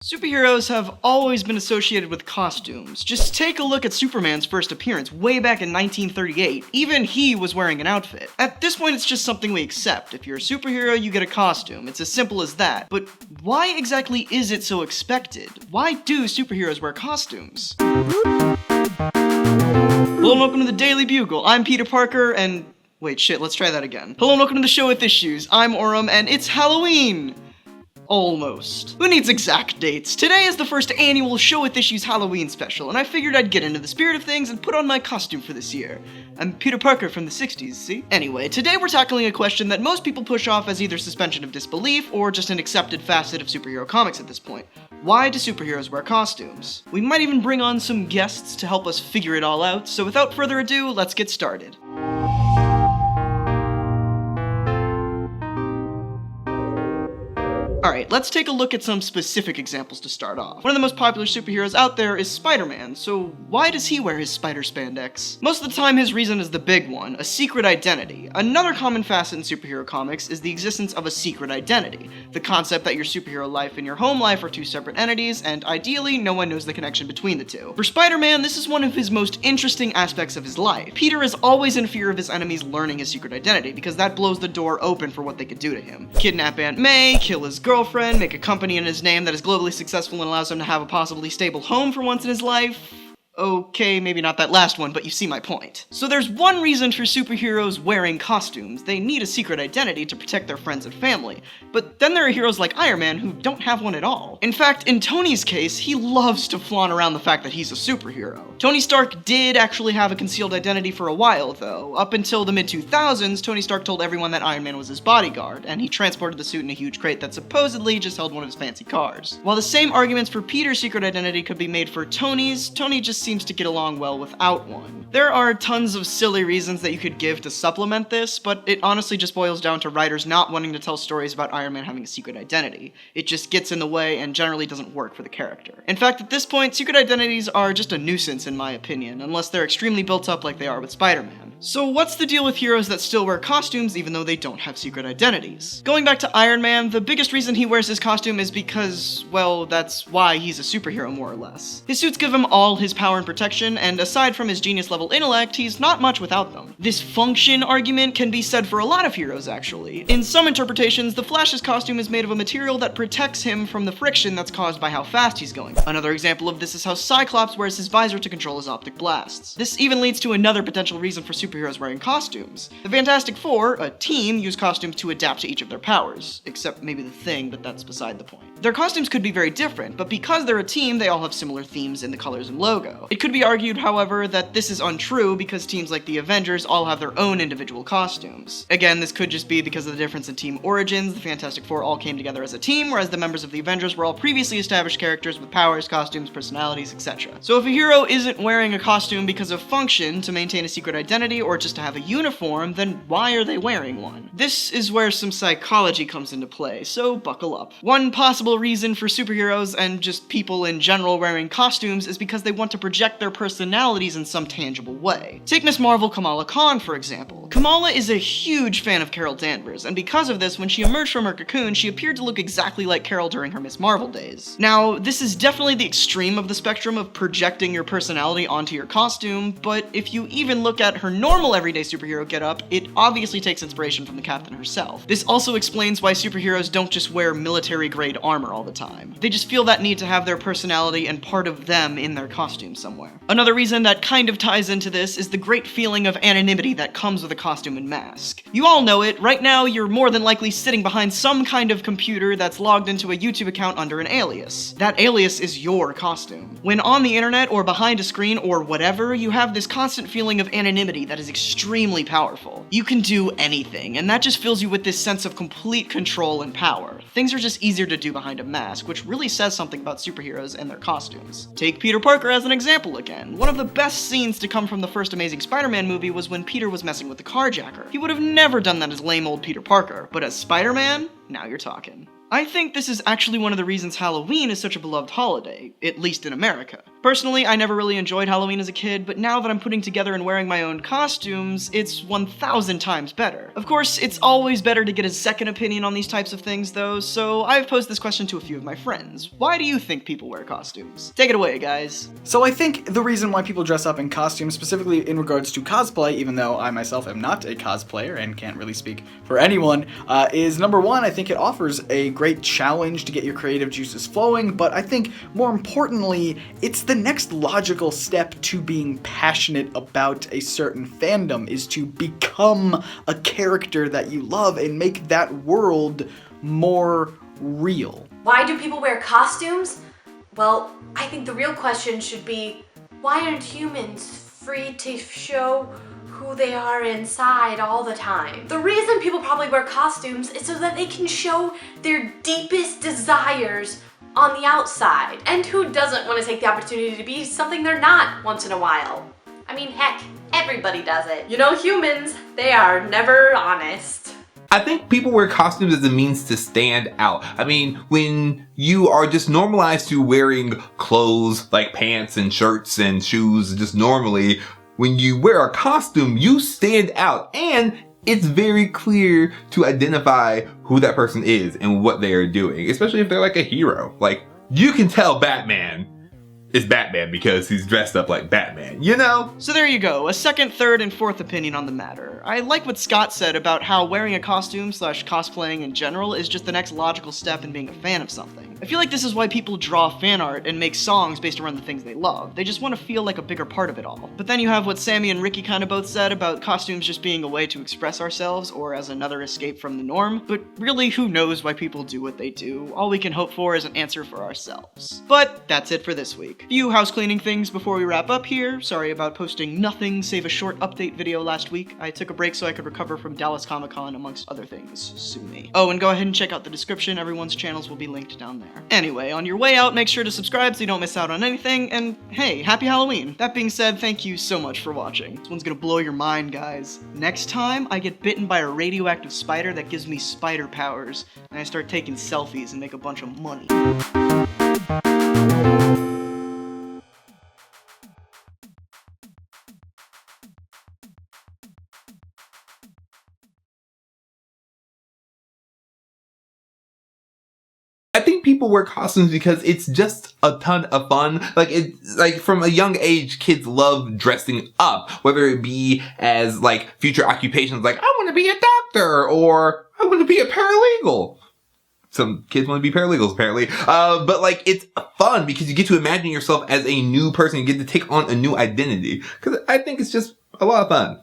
Superheroes have always been associated with costumes. Just take a look at Superman's first appearance way back in 1938. Even he was wearing an outfit. At this point, it's just something we accept. If you're a superhero, you get a costume. It's as simple as that. But why exactly is it so expected? Why do superheroes wear costumes? Hello and welcome to the Daily Bugle. I'm Peter Parker and... wait, shit, let's try that again. Hello and welcome to the show with issues. I'm Auram and it's Halloween! Almost. Who needs exact dates? Today is the first annual Show with Issues Halloween special, and I figured I'd get into the spirit of things and put on my costume for this year. I'm Peter Parker from the 60s, see? Anyway, today we're tackling a question that most people push off as either suspension of disbelief or just an accepted facet of superhero comics at this point. Why do superheroes wear costumes? We might even bring on some guests to help us figure it all out, so without further ado, let's get started. Alright, let's take a look at some specific examples to start off. One of the most popular superheroes out there is Spider-Man, so why does he wear his spider spandex? Most of the time his reason is the big one, a secret identity. Another common facet in superhero comics is the existence of a secret identity, the concept that your superhero life and your home life are two separate entities, and ideally no one knows the connection between the two. For Spider-Man, this is one of his most interesting aspects of his life. Peter is always in fear of his enemies learning his secret identity, because that blows the door open for what they could do to him. Kidnap Aunt May, kill his girlfriend, make a company in his name that is globally successful and allows him to have a possibly stable home for once in his life. Okay, maybe not that last one, but you see my point. So there's one reason for superheroes wearing costumes. They need a secret identity to protect their friends and family. But then there are heroes like Iron Man who don't have one at all. In fact, in Tony's case, he loves to flaunt around the fact that he's a superhero. Tony Stark did actually have a concealed identity for a while, though. Up until the mid-2000s, Tony Stark told everyone that Iron Man was his bodyguard, and he transported the suit in a huge crate that supposedly just held one of his fancy cars. While the same arguments for Peter's secret identity could be made for Tony's, Tony just seems to get along well without one. There are tons of silly reasons that you could give to supplement this, but it honestly just boils down to writers not wanting to tell stories about Iron Man having a secret identity. It just gets in the way and generally doesn't work for the character. In fact, at this point, secret identities are just a nuisance in my opinion, unless they're extremely built up like they are with Spider-Man. So what's the deal with heroes that still wear costumes even though they don't have secret identities? Going back to Iron Man, the biggest reason he wears his costume is because, well, that's why he's a superhero more or less. His suits give him all his power and protection, and aside from his genius-level intellect, he's not much without them. This function argument can be said for a lot of heroes, actually. In some interpretations, the Flash's costume is made of a material that protects him from the friction that's caused by how fast he's going. Another example of this is how Cyclops wears his visor to control his optic blasts. This even leads to another potential reason for superheroes wearing costumes. The Fantastic Four, a team, use costumes to adapt to each of their powers. Except maybe the Thing, but that's beside the point. Their costumes could be very different, but because they're a team, they all have similar themes in the colors and logo. It could be argued, however, that this is untrue because teams like the Avengers all have their own individual costumes. Again, this could just be because of the difference in team origins. The Fantastic Four all came together as a team, whereas the members of the Avengers were all previously established characters with powers, costumes, personalities, etc. So if a hero isn't wearing a costume because of function, to maintain a secret identity, or just to have a uniform, then why are they wearing one? This is where some psychology comes into play, so buckle up. One possible reason for superheroes and just people in general wearing costumes is because they want to project their personalities in some tangible way. Take Miss Marvel Kamala Khan, for example. Kamala is a huge fan of Carol Danvers, and because of this, when she emerged from her cocoon, she appeared to look exactly like Carol during her Miss Marvel days. Now, this is definitely the extreme of the spectrum of projecting your personality onto your costume, but if you even look at her normal everyday superhero getup, it obviously takes inspiration from the Captain herself. This also explains why superheroes don't just wear military-grade armor all the time. They just feel that need to have their personality and part of them in their costume somewhere. Another reason that kind of ties into this is the great feeling of anonymity that comes with a costume and mask. You all know it, right now you're more than likely sitting behind some kind of computer that's logged into a YouTube account under an alias. That alias is your costume. When on the internet or behind a screen or whatever, you have this constant feeling of anonymity that is extremely powerful. You can do anything, and that just fills you with this sense of complete control and power. Things are just easier to do behind a mask, which really says something about superheroes and their costumes. Take Peter Parker as an example again. One of the best scenes to come from the first Amazing Spider-Man movie was when Peter was messing with the carjacker. He would have never done that as lame old Peter Parker, but as Spider-Man, now you're talking. I think this is actually one of the reasons Halloween is such a beloved holiday, at least in America. Personally, I never really enjoyed Halloween as a kid, but now that I'm putting together and wearing my own costumes, it's 1,000 times better. Of course, it's always better to get a second opinion on these types of things though, so I've posed this question to a few of my friends. Why do you think people wear costumes? Take it away, guys. So I think the reason why people dress up in costumes, specifically in regards to cosplay, even though I myself am not a cosplayer and can't really speak for anyone, is number one, I think it offers a great challenge to get your creative juices flowing, but I think more importantly, it's the next logical step to being passionate about a certain fandom, is to become a character that you love and make that world more real. Why do people wear costumes? Well, I think the real question should be, why aren't humans free to show who they are inside all the time? The reason people probably wear costumes is so that they can show their deepest desires on the outside. And who doesn't want to take the opportunity to be something they're not once in a while? I mean, heck, everybody does it. You know, humans, they are never honest. I think people wear costumes as a means to stand out. I mean, when you are just normalized to wearing clothes like pants and shirts and shoes just normally, when you wear a costume, you stand out, and it's very clear to identify who that person is and what they are doing, especially if they're like a hero. Like, you can tell Batman is Batman because he's dressed up like Batman, you know? So there you go, a second, third, and fourth opinion on the matter. I like what Scott said about how wearing a costume / cosplaying in general is just the next logical step in being a fan of something. I feel like this is why people draw fan art and make songs based around the things they love. They just want to feel like a bigger part of it all. But then you have what Sammie and Ricky kind of both said about costumes just being a way to express ourselves or as another escape from the norm. But really, who knows why people do what they do? All we can hope for is an answer for ourselves. But that's it for this week. Few house cleaning things before we wrap up here. Sorry about posting nothing save a short update video last week. I took a break so I could recover from Dallas Comic Con amongst other things. Sue me. Oh, and go ahead and check out the description. Everyone's channels will be linked down there. Anyway, on your way out, make sure to subscribe so you don't miss out on anything, and hey, happy Halloween! That being said, thank you so much for watching. This one's gonna blow your mind, guys. Next time, I get bitten by a radioactive spider that gives me spider powers, and I start taking selfies and make a bunch of money. I think people wear costumes because it's just a ton of fun. Like from a young age, kids love dressing up, whether it be as like future occupations, like I want to be a doctor or I want to be a paralegal. Some kids want to be paralegals, apparently. But like, it's fun because you get to imagine yourself as a new person. You get to take on a new identity. Because I think it's just a lot of fun.